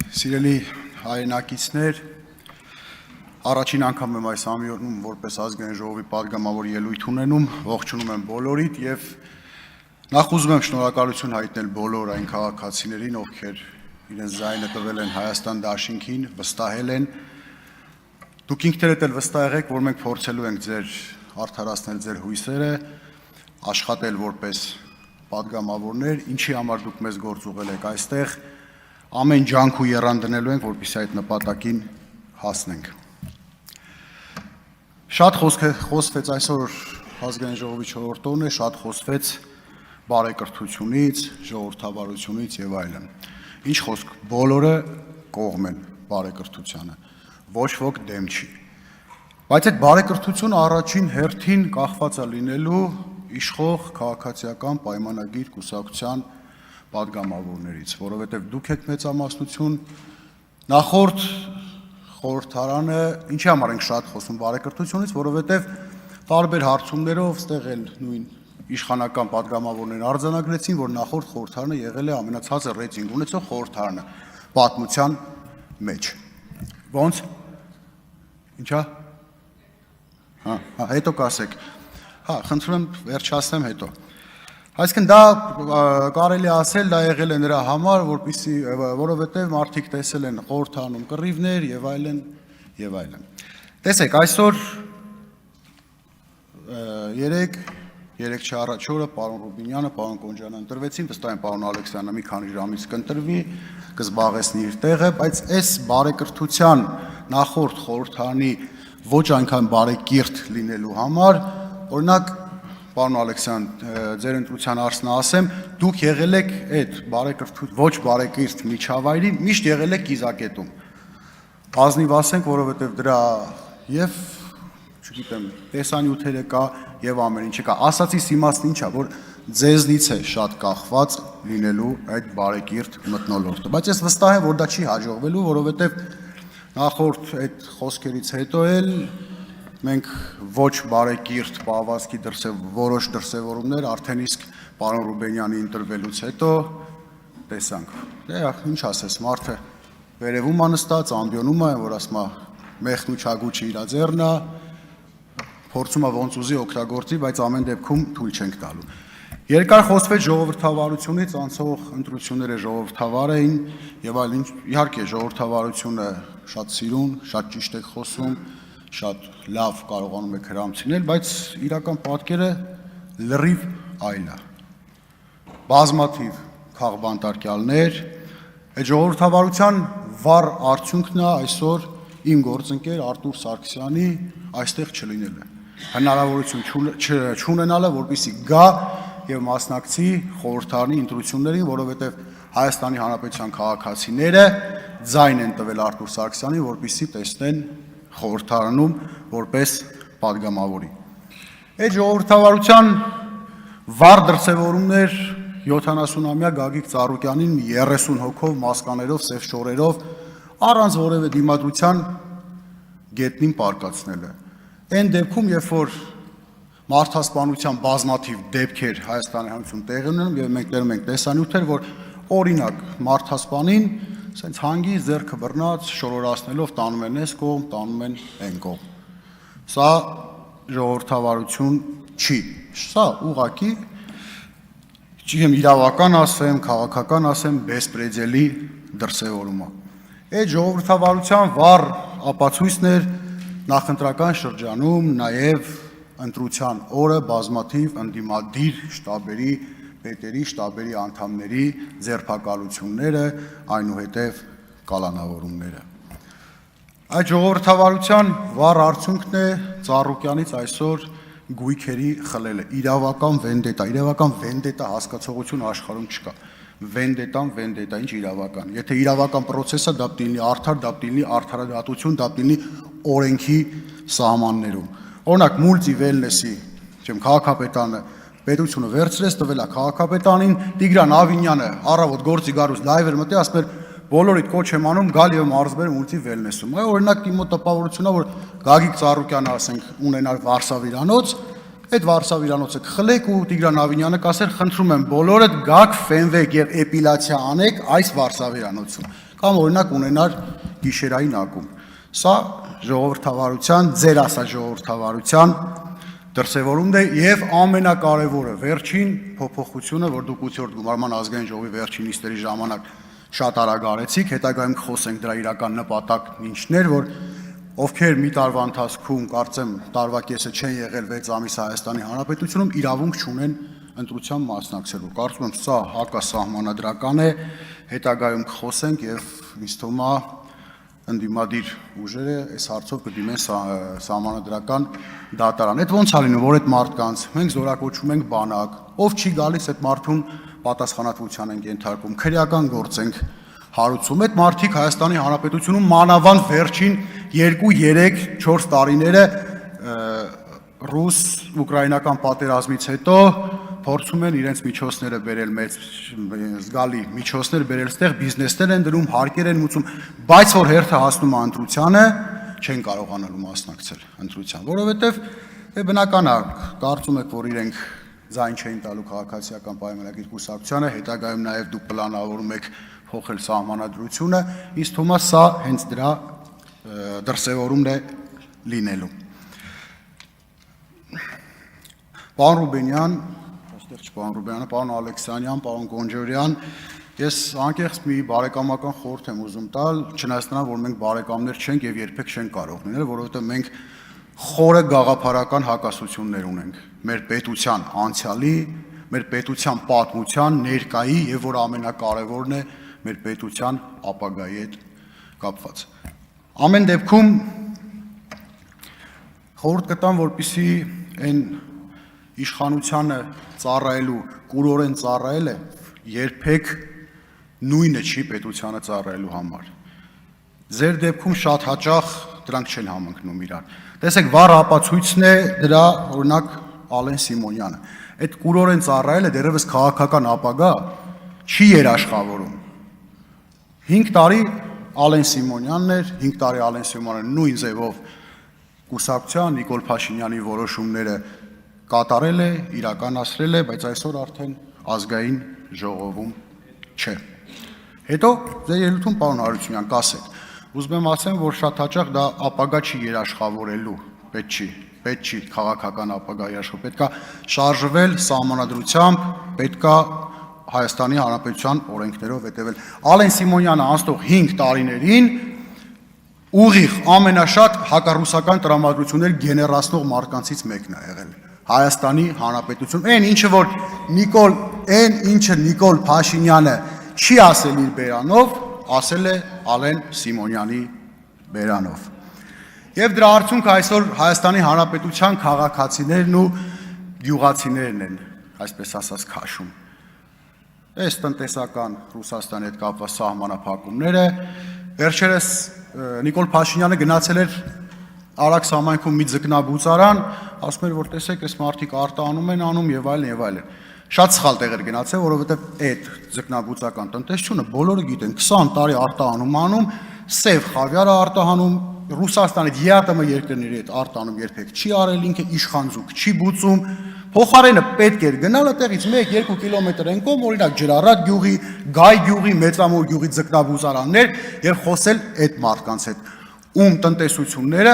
Սիրելի հայրենակիցներ, առաջին անգամ եմ այս ամյուրնում որպես ազգային ժողովի պատգամավոր ելույթ ունենում, ողջունում եմ բոլորիդ եւ նախ ուզում եմ շնորհակալություն հայտնել բոլոր այն քաղաքացիներին, ովքեր իրենց ձայնը տվել են Հայաստան դաշինքին, վստահել են։ Դուք ինքներդ էլ վստահ եղեք, որ մենք փորձելու ենք ձեր արդարացնել ձեր հույսերը, աշխատել որպես պատգամավորներ, ինչի համար դուք մեզ գործ ուղղել եք այստեղ, ամեն ջանք ու եռան դնելու ենք, որպեսզի այդ նպատակին հասնենք։ Շատ խոսվեց այսօր ազգային ժողովի 4-րդ օրն է, շատ խոսվեց բարեկրթությունից, ժողովրդավարությունից եւ այլն։ Ինչ խոսք, բոլորը կողմ են բարեկրթությանը, ոչ ոք դեմ չի։ Բայց այդ բարեկրթությունը առաջին հերթին կախված է լինելու իշխող քաղաքացիական պայմանագիր կուսակցության պատգամավորներից, որովհետև դուք եք մեծամասնություն, նախորդ խորհրդարանը ինչի համար ենք շատ խոսում բարեկրթությունից, որովհետև տարբեր հարցումներով ստեղ էլ նույն իշխանական պատգամավորներն արձանագրեցին, որ նախորդ խորհրդարանը եղել է ամենացածր ռեյտինգ ունեցող խորհրդարանը պատմության մեջ։ Ոնց։ Ինչա։ Հետո կասեք։ Խնդրում եմ վերջացնեմ հետո։ Այսինքն դա կարելի ասել, դա եղել է նրա համար, որովհետև մարդիկ տեսել են խորհրդարանում կռիվներ եւ այլն եւ այլն։ Տեսեք, այսօր 3 չառաջ օրը պարոն Ռուբինյանը, պարոն Կոնջյանը ընտրվեցին, վստահ եմ պարոն Ալեքսյանը մի քանի ժամից կընտրվի, կզբաղեցնի իր տեղը, բայց այս բարեկրթության նախորդ խորհրդարանի ոչ այնքան բարեկիրթ լինելու համար, օրինակ պարոն Ալեքսյան, ձեր ընտրության հարցն ասեմ, դուք եղել եք այդ ոչ բարեկիրթ միջավայրի, միշտ եղել եք կիզակետում։ Ազնիվ ասենք, որովհետև դրա եւ չգիտեմ, տեսանյութերը կա եւ ամեն ինչը կա։ Ասացիս իմաստն ինչ է, որ ձեզնից է շատ կախված լինելու այդ բարեկիրթ մթնոլորտը։ Բայց ես վստահ եմ, որ դա չի հաջողվելու, որովհետև նախորդ այդ խոսքերից հետո էլ մենք ոչ բարեկիրթ պահվածքի որոշ դրսևորումներ արդեն իսկ պարոն Ռուբենյանի ընտրվելուց հետո տեսանք։ Ինչ ասես, մարդը վերևում է նստած, ամբիոնում է, որ ասում է մեղն ու չագուչը իր ձեռն է, փորձում է ոնց ուզի օգտագործի, բայց ամեն դեպքում թույլ չենք տալու։ Երկար խոսվեց ժողովրդավարությունից, անցող ընտրությունները ժողովրդավար էին եւ այլն, իհարկե ժողովրդավարությունը շատ սիրուն, շատ ճիշտ եք խոսում, շատ լավ կարողանում եք հրամցնել, բայց իրական պատկերը լրիվ այլ է։ Բազմաթիվ քաղբանտարկյալներ, այդ ժողովրդավարության վառ արդյունքն է այսօր իմ գործընկեր Արտուր Սարգսյանի այստեղ չլինելը, հնարավորություն չունենալը, որպեսզի գա եւ մասնակցի խորհրդարանի ընտրություններին, որովհետեւ Հայաստանի Հանրապետության քաղաքացիները ձայն են տվել Արտուր Սարգսյանին, որպեսզի տեսնեն խորհրդարանում որպես պատգամավորի։ Այդ ժողովրդավարության վառ դրսևորումներ 70-ամյա Գագիկ Ծառուկյանին 30 հոգով, մասկաներով, սև շորերով, առանց որևէ դիմադրության գետնին պարկացնելը։ Այն դեպքում, երբ որ մարդասպանության բազմաթիվ դեպքեր Հայաստանի Հանրապետությունում տեղի ունենում եւ մենք դերում ենք տեսանյութեր, որ օրինակ մարդասպանին սենց հանգի ձեռքը բռնած շորորացնելով տանում են այս կողմ, տանում են այն կողմ։ Սա ժողովրդավարություն չի։ Սա ուղղակի չեմ իրավական ասեմ, քաղաքական ասեմ, բեսպրեդելի դրսևորում է։ Այդ ժողովրդավարության վառ ապացույցներ նախընտրական շրջանում նաև ընտրության օրը բազմաթիվ ընդդիմադիր շտաբերի, պետերի, շտաբերի անդամների ձերբակալությունները, այնուհետև կալանավորումները։ Այդ ժողովրդավարության վառ արդյունքն է Ծառուկյանից այսօր գույքերի խլելը, իրավական վենդետա հասկացողություն աշխարհում չկա։ Վենդետա, ինչ իրավական։ Եթե իրավական պրոցեսը դա պիտի լինի արդար, դա պիտի լինի արդարադատություն, դա պիտի լինի օրենքի սահմաններում։ Օրինակ մուլտի վելնեսի, քաղաքապետանը պետությունը վերցրեց, տվել է քաղաքապետանին, Տիգրան Ավինյանը առավոտ գործի գարուց լայվ էր մտի, ասում էր բոլորիդ կոչ եմ անում գալ եւ մարզվել մուլտի վելնեսում։ Օրինակ իմ մոտ տպավորությունն է, որ Գագիկ Ծառուկյանը ասենք ունենար Վարշավիրանոց, Այդ Վարշավ իրանոցը կխլեք ու Տիգրան Ավինյանը կասեր խնդրում եմ բոլորդ գաք ֆենվեք եւ էպիլացիա անեք այս Վարշավ իրանոցում կամ օրինակ ունենար գիշերային ակում սա ժողովրդավարության ձեր ասած ժողովրդավարության դրսևորումն է եւ ամենակարևորը վերջին փոփոխությունը որ դուք 8-րդ գումարման ազգային ժողովի վերջին նիստերի ժամանակ շատ արագ արեցիք հետագայում կխոսենք դրա իրական նպատակն ինչն էր որ ովքեր մի տարվա ընթացքում կարծեմ տարվա կեսը չեն եղել 6 ամիս Հայաստանի Հանրապետությունում իրավունք չունեն ընտրության մասնակցելու։ Կարծում եմ սա հակասահմանադրական է, հետագայում կխոսենք եւ ինձ թվում է ընդդիմադիր ուժերը այս հարցով կդիմեն սահմանադրական դատարան։ Այդ ո՞նց է լինում, որ այդ մարդկանց մենք զորակոչում ենք բանակ, ով չի գալիս այդ մարդուն պատասխանատվության ենք ենթարկում, քրեական գործ ենք հարուցում այդ մարդիկ Հայաստանի Հանրապետությունում մանավանդ վերջին 2-3-4 տարիները ռուս-ուկրաինական պատերազմից հետո փորձում են իրենց միջոցները բերել մեծ զգալի միջոցներ բերել ստեղ բիզնեսներ են դնում, հարկեր են մուծում, բայց որ հերթը հասնում է ընտրությանը, չեն կարողանալու մասնակցել ընտրության, որովհետև բնական է, կարծում եք, որ իրենք ձայն չէին տալու քաղաքացիական պայմանագիր կուսակցությանը, հետագայում նաև դուք պլանավորում եք փոխել սահմանադրությունը, ինձ թվում է սա հենց դրա դրսևորումն է լինելու։ Պարոն Ռուբենյան, այստեղ չպարոն Ռուբենյանը, պարոն Ալեքսանյան, պարոն Գոնջորյան, ես անկեղծ մի բարեկամական խորհուրդ եմ ուզում տալ, չնայած նրան, որ մենք բարեկամներ չենք եւ երբեք չենք կարող լինել, որովհետեւ մենք խորը գաղափարական հակասություններ ունենք մեր պետության անցյալի, մեր պետության պատմության, ներկայի եւ որ ամենակարևորն է մեր պետության ապագայի հետ կապված։ Ամեն դեպքում խորհուրդ կտամ, որպեսզի այն իշխանությանը ծառայելու, կուրորեն ծառայելը երբեք նույնը չի պետությանը ծառայելու համար։ Ձեր դեպքում շատ հաճախ դրանք չեն համընկնում իրար։ Տեսեք, վառ ապացույցն է դրա, օրինակ Ալեն Սիմոնյանը։ Այդ կուրորեն ծառայելը դեռևս քաղաքական ապագա չի երաշխավորում։ 5 տարի Ալեն Սիմոնյանն էր, 5 տարի Ալեն Սիմոնյանը նույն ձևով կուսակցության Նիկոլ Փաշինյանի որոշումները կատարել է, իրականացրել է, բայց այսօր արդեն ազգային ժողովում չէ։ Հետո ձեր ելույթում պարոն Հարությունյան կասեք, ուզում եմ ասեմ, որ շատ հաճախ դա ապագա չի երաշխավորելու, պետք չի քաղաքական ապագա երաշխավոր, պետք է շարժվել սահմանադրությամբ, պետք է Հայաստանի Հանրապետության օրենքներով հետևել։ Ալեն Սիմոնյանը անցնող 5 տարիներին ուղիղ ամենաշատ հակառուսական տրամադրություններ գեներացնող մարկանցից մեկն է եղել Հայաստանի Հանրապետություն։ Այն ինչը Նիկոլ Փաշինյանը չի ասել իր բերանով, ասել է Ալեն Սիմոնյանի բերանով։ Եվ դրա արդյունքը այսօր Հայաստանի Հանրապետության քաղաքացիներն ու գյուղացիներն են, այսպես ասած, քաշում։ Այս տնտեսական Ռուսաստանի հետ կապված սահմանափակումները, վերջերս Նիկոլ Փաշինյանը գնացել էր Արաքս համայնքում մի ձկնաբուծարան, ասում էր, որ տեսեք, այս մարդիկ արտահանում են անում եւ այլն եւ այլն։ Շատ սխալ տեղ էր գնացել, որովհետեւ այդ ձկնաբուծական տնտեսությունը բոլորը գիտեն, 20 տարի արտահանում անում, սև խավիարը արտահանում, Ռուսաստանի ԵԱՏՄ երկրների հետ արտանում երբեք չի արել, ինքը իշխանձուկ չի բուծում, փոխարենը պետք էր գնալ այդտեղից 1-2 կիլոմետր են կողմ, օրինակ Ջրառատ գյուղի, Գայ գյուղի, Մեծամոր գյուղի ձկնաբուծարաններ եւ խոսել այդ մարդկանց հետ, ում տնտեսությունները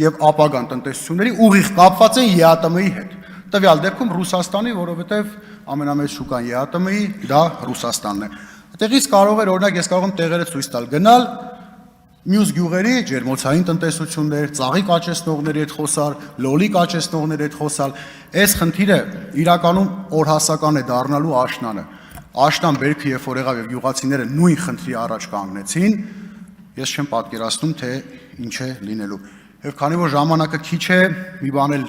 եւ ապագան տնտեսությունների ուղիղ կապված են ԵԱՏՄ-ի հետ։ Տվյալ դեպքում Ռուսաստանի, որովհետեւ ամենամեծ շուկան ԵԱՏՄ-ի դա Ռուսաստանն է։ Այդտեղից կարող էր օրինակ ես կարող եմ տեղերը ցույց տալ, գնալ մյուս գյուղերի ջերմոցային տնտեսություններ, ծաղիկ աճեցնողների հետ խոսալ, լոլիկ աճեցնողների հետ խոսալ, այս խնդիրը իրականում օրհասական է դառնալու աշնանը։ Աշնան բերքը երբ որ եղավ եւ գյուղացիները նույն խնդրի առաջ կանգնեցին, ես չեմ պատկերացնում թե ինչ է լինելու։ Եվ քանի որ ժամանակը քիչ է, մի բան էլ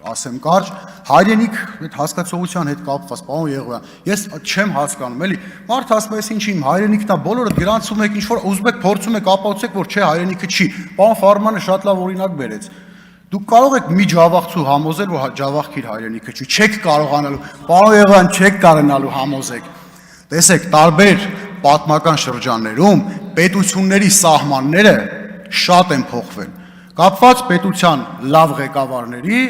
ասեմ կարճ, հայրենիք այդ հասկացողության հետ կապված, պարոն Եղոյան, ես չեմ հասկանում, էլի, մարդ ասում է, ինչ իմ հայրենիքն է, բոլորը գրանցում եք, ինչ որ ուզում եք, փորձում եք ապացուցեք, որ չէ, հայրենիքը չի։ Պարոն Ֆարմանը շատ լավ օրինակ բերեց։ Դուք կարող եք մի ջավախցու համոզել, որ ջավախք իր հայրենիքը չի, չեք կարողանալու, պարոն Եղոյան, չեք կարողանալու համոզեք։ Տեսեք, տարբեր պատմական շրջաններում պետությունների սահմանները շատ են փոխվել, կապված պետության լավ ղեկավարների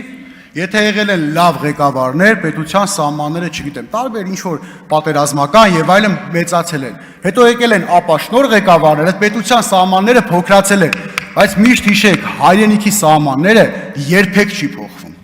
Եթե եղել են լավ ղեկավարներ, պետության սահմանները, չգիտեմ, տարբեր ինչ որ պատերազմական եւ այլն մեծացել են։ Հետո եկել են ապաշնոր ղեկավարներ, այդ պետության սահմանները փոքրացել են, բայց միշտ հիշեք, հայրենիքի սահմանները երբեք չի փոխվում։